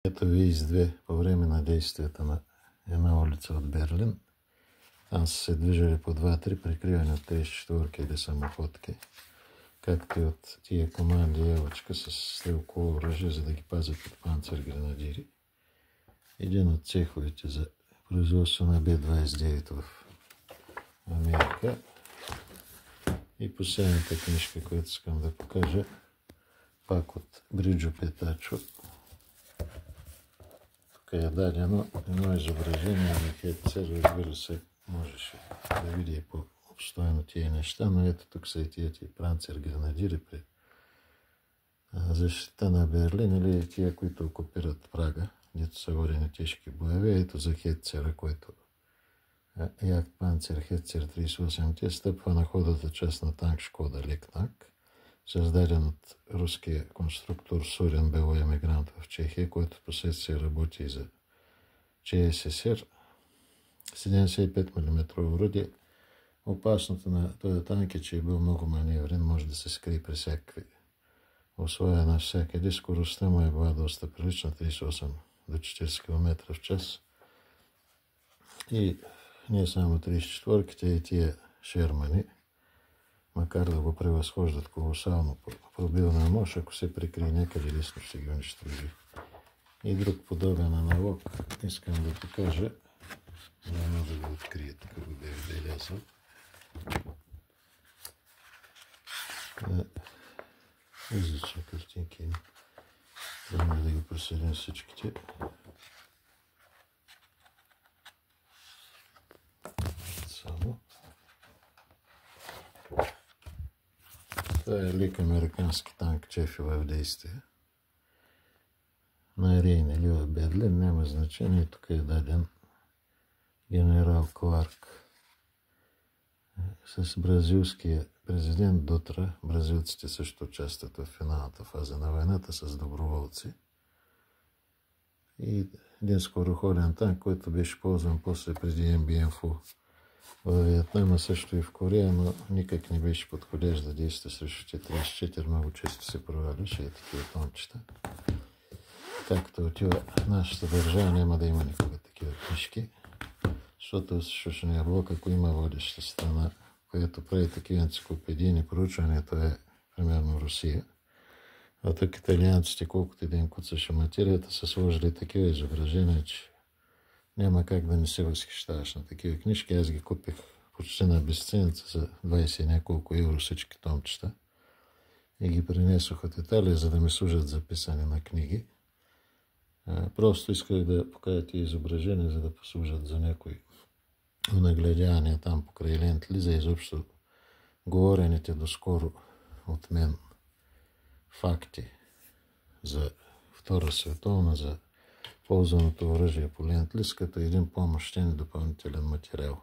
Ето ВИС-2 по време на действията на една улица от Берлин. Там са се движили по 2-3 прикривани от 34-ки или самоходки, както и от тия команди Елочка с стрелково оръжие, за да ги пазят от панцер-гренадири. Един от цеховете за производство на Б-29 в Америка. И последната книжка, която искам да покажа, пак от Бриджо Петачо. Тук е дадено едно изображение на Хетцер, разбира се, можеше да види по-обстойно тия неща, но ето тук са и тия панцер-гренадири при защита на Берлин или тия, които окупират Прага, дето са водени тежки боеве. Ето за Хетцера, който Яхт Панцер Хетцер 38Т стъпва на ходата част на танк Шкода Лекнак, създаден от руския конструктор Сурен Бело, емигрант в Чехия, който последствие работи и за ЧССР. 75 мм оръдие. Опасното на този танк е, че е бил много маневрен, може да се скрие при всякакви условия навсякъде. Скоростта му е била доста прилична, 38 до 40 км в час. И не само 34-ките и тия Шермани, макар да го превъзхождат колосално по пробивна мощ, ако се прикрие някъде, лесно ще ги унищожи. И друг подобен аналог искам да покажа. Няма да го открия, тук го бях белязал. Различни картинки. Трябва да ги проследим всичките. Само. Това е лик американски танк Чефи в действие. На Рейн или в Берлин, няма значение. Тук е даден генерал Кларк с бразилския президент Дутра. Бразилците също участват в финалната фаза на войната с доброволци. И един скороходен танк, който беше ползван после преди МБМФУ в Виетнам, а също и в Корея, но никак не беше подходящ да действа срещу Т-34, много често се проваляше и такива тончета. Както отива нашата държава, няма да има никога такива книжки, защото Шушения блок, ако има водеща страна, която прави такива енциклопедийни проучвания, това е примерно Русия. А тук италианците, колкото един куцаше материята, са сложили такива изображения, че няма как да не се възхищаваш на такива книжки. Аз ги купих почти на безценица за 20 и няколко евро всички томчета и ги принесох от Италия, за да ми служат за писане на книги. Просто исках да покажа тия изображения, за да послужат за някои нагледявания там покрай Лентли, за изобщо говорените доскоро от мен факти за Втора световна, за ползваното оръжие по Ленд-Лиз, като един помощен и допълнителен материал.